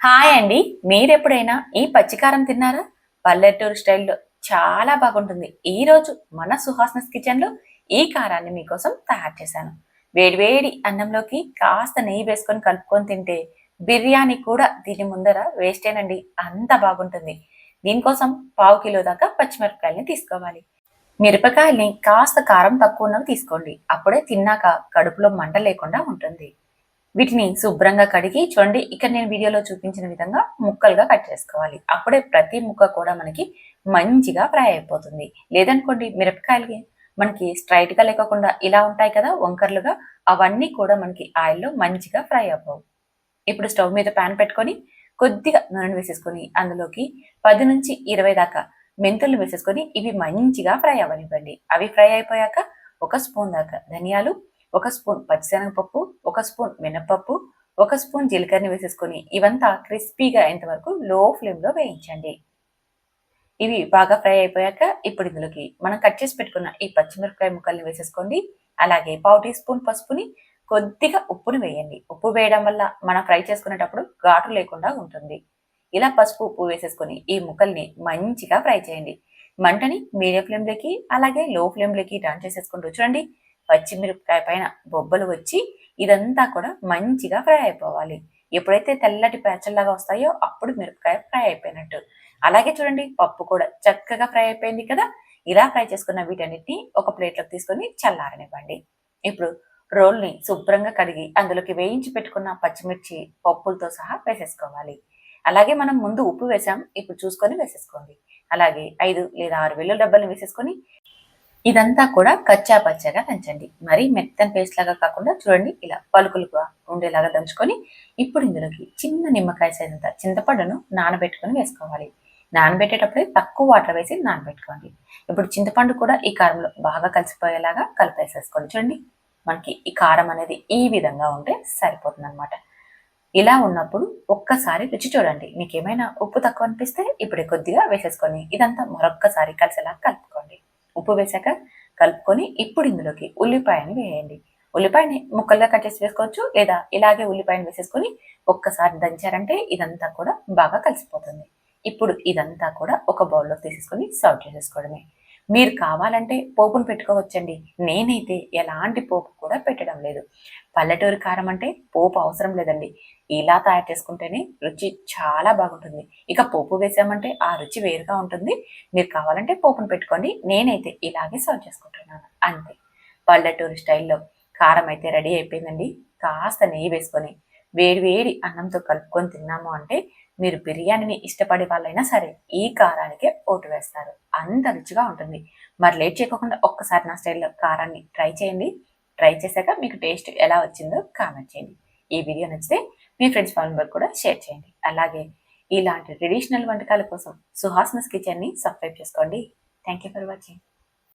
Hi అండి. మీరెప్పుడైనా ఈ పచ్చికారం తిన్నారా? పల్లెటూరు స్టైల్‌లో చాలా బాగుంటుంది. ఈరోజు మన సుహాస్నస్ కిచెన్‌లో ఈ కారాన్ని మీకోసం తయారు చేశాను. వేడి వేడి అన్నంలోకి కాస్త నెయ్యి వేసుకొని కలుపుకొని తింటే బిర్యానీ కూడా దీని ముందర వేస్టేనండి. అంత బాగుంటుంది. దీనికోసం పావు కిలో దాకా పచ్చిమిరపకాయలని తీసుకోవాలి. మిరపకాయల్ని కాస్త కారం తక్కువ ఉన్నవి తీసుకోండి. అప్పుడే తిన్నాక కడుపులో మంట లేకుండా ఉంటుంది. వీటిని శుభ్రంగా కడిగి చూడండి, ఇక్కడ నేను వీడియోలో చూపించిన విధంగా ముక్కలుగా కట్ చేసుకోవాలి. అప్పుడే ప్రతి ముక్క కూడా మనకి మంచిగా ఫ్రై అయిపోతుంది. లేదనుకోండి మిరపకాయలకి మనకి స్ట్రైట్ గా లేకోకుండా ఇలా ఉంటాయి కదా వంకర్లుగా, అవన్నీ కూడా మనకి ఆయిల్లో మంచిగా ఫ్రై అవ్వవు. ఇప్పుడు స్టవ్ మీద పాన్ పెట్టుకొని కొద్దిగా నూనె వేసేసుకొని అందులోకి 10 నుంచి 20 దాకా మెంతులు వేసేసుకొని ఇవి మంచిగా ఫ్రై అవ్వనివ్వండి. అవి ఫ్రై అయిపోయాక 1 స్పూన్ దాకా ధనియాలు, 1 స్పూన్ పచ్చిశనగపప్పు, 1 స్పూన్ మినపప్పు, 1 స్పూన్ జీలకర్రని వేసేసుకొని ఇవంతా క్రిస్పీగా అయ్యేంత వరకు లో ఫ్లేమ్ లో వేయించండి. ఇవి బాగా ఫ్రై అయిపోయాక ఇప్పుడు ఇందులోకి మనం కట్ చేసి పెట్టుకున్న ఈ పచ్చిమిరపకాయ ముక్కల్ని వేసేసుకోండి. అలాగే పావు టీ స్పూన్ పసుపుని, కొద్దిగా ఉప్పుని వేయండి. ఉప్పు వేయడం వల్ల మనం ఫ్రై చేసుకునేటప్పుడు ఘాటు లేకుండా ఉంటుంది. ఇలా పసుపు ఉప్పు వేసేసుకొని ఈ ముక్కల్ని మంచిగా ఫ్రై చేయండి. మంటని మీడియం ఫ్లేమ్లోకి అలాగే లో ఫ్లేమ్లోకి టర్న్ చేసేసుకుంటూ చూడండి, పచ్చిమిరపకాయ పైన బొబ్బలు వచ్చి ఇదంతా కూడా మంచిగా ఫ్రై అయిపోవాలి. ఎప్పుడైతే తెల్లటి పేచల్లాగా వస్తాయో అప్పుడు మిరపకాయ ఫ్రై అయిపోయినట్టు. అలాగే చూడండి, పప్పు కూడా చక్కగా ఫ్రై అయిపోయింది కదా. ఇలా ఫ్రై చేసుకున్న వీటన్నిటిని ఒక ప్లేట్లోకి తీసుకొని చల్లారనివ్వండి. ఇప్పుడు రోల్ని శుభ్రంగా కడిగి అందులోకి వేయించి పెట్టుకున్న పచ్చిమిర్చి పప్పులతో సహా వేసేసుకోవాలి. అలాగే మనం ముందు ఉప్పు వేసాం, ఇప్పుడు చూసుకొని వేసేసుకోండి. అలాగే 5 లేదా 6 వెల్లుల్లి డబ్బాలు వేసేసుకొని ఇదంతా కూడా కచ్చా పచ్చగా దంచండి. మరీ మెత్తని పేస్ట్ లాగా కాకుండా చూడండి, ఇలా పలుకులుగా ఉండేలాగా దంచుకొని ఇప్పుడు ఇందులోకి చిన్న నిమ్మకాయ సైజంత చింతపండును నానబెట్టుకొని వేసుకోవాలి. నానబెట్టేటప్పుడే తక్కువ వాటర్ వేసి నానబెట్టుకోండి. ఇప్పుడు చింతపండు కూడా ఈ కారంలో బాగా కలిసిపోయేలాగా కలిపేసేసుకోండి. చూడండి, మనకి ఈ కారం అనేది ఈ విధంగా ఉంటే సరిపోతుంది అనమాట. ఇలా ఉన్నప్పుడు ఒక్కసారి రుచి చూడండి. మీకు ఏమైనా ఉప్పు తక్కువ అనిపిస్తే ఇప్పుడే కొద్దిగా వేసేసుకొని ఇదంతా మరొక్కసారి కలిసేలా కలుపుకోండి. ఉప్పు వేసాక కలుపుకొని ఇప్పుడు ఇందులోకి ఉల్లిపాయని వేయండి. ఉల్లిపాయని ముక్కలుగా కట్ చేసి వేసుకోవచ్చు, లేదా ఇలాగే ఉల్లిపాయని వేసేసుకొని ఒక్కసారి దంచారంటే ఇదంతా కూడా బాగా కలిసిపోతుంది. ఇప్పుడు ఇదంతా కూడా ఒక బౌల్లో తీసేసుకొని సర్వ్ చేసేసుకోవడమే. మీరు కావాలంటే పోపును పెట్టుకోవచ్చండి. నేనైతే ఎలాంటి పోపు కూడా పెట్టడం లేదు. పల్లెటూరు కారం అంటే పోపు అవసరం లేదండి. ఇలా తయారు చేసుకుంటేనే రుచి చాలా బాగుంటుంది. ఇక పోపు వేసామంటే ఆ రుచి వేరుగా ఉంటుంది. మీరు కావాలంటే పోపును పెట్టుకోండి. నేనైతే ఇలాగే సర్వ్ చేసుకుంటున్నాను అంతే. పల్లెటూరు స్టైల్లో కారం అయితే రెడీ అయిపోయిందండి. కాస్త నెయ్యి వేసుకొని వేడి వేడి అన్నంతో కలుపుకొని తిన్నాము అంటే మీరు బిర్యానీని ఇష్టపడే వాళ్ళైనా సరే ఈ కారానికే ఓటు వేస్తారు. అంత రుచిగా ఉంటుంది. మరి లేట్ చేయకుండా ఒక్కసారి నా స్టైల్లో కారాన్ని ట్రై చేయండి. ట్రై చేశాక మీకు టేస్ట్ ఎలా వచ్చిందో కామెంట్ చేయండి. ఈ వీడియో నచ్చితే మీ ఫ్రెండ్స్ ఫ్యామిలీ మెంబర్ కూడా షేర్ చేయండి. అలాగే ఇలాంటి ట్రెడిషనల్ వంటకాల కోసం సుహాస్నస్ కిచెన్ని సబ్స్క్రైబ్ చేసుకోండి. Thank you for watching.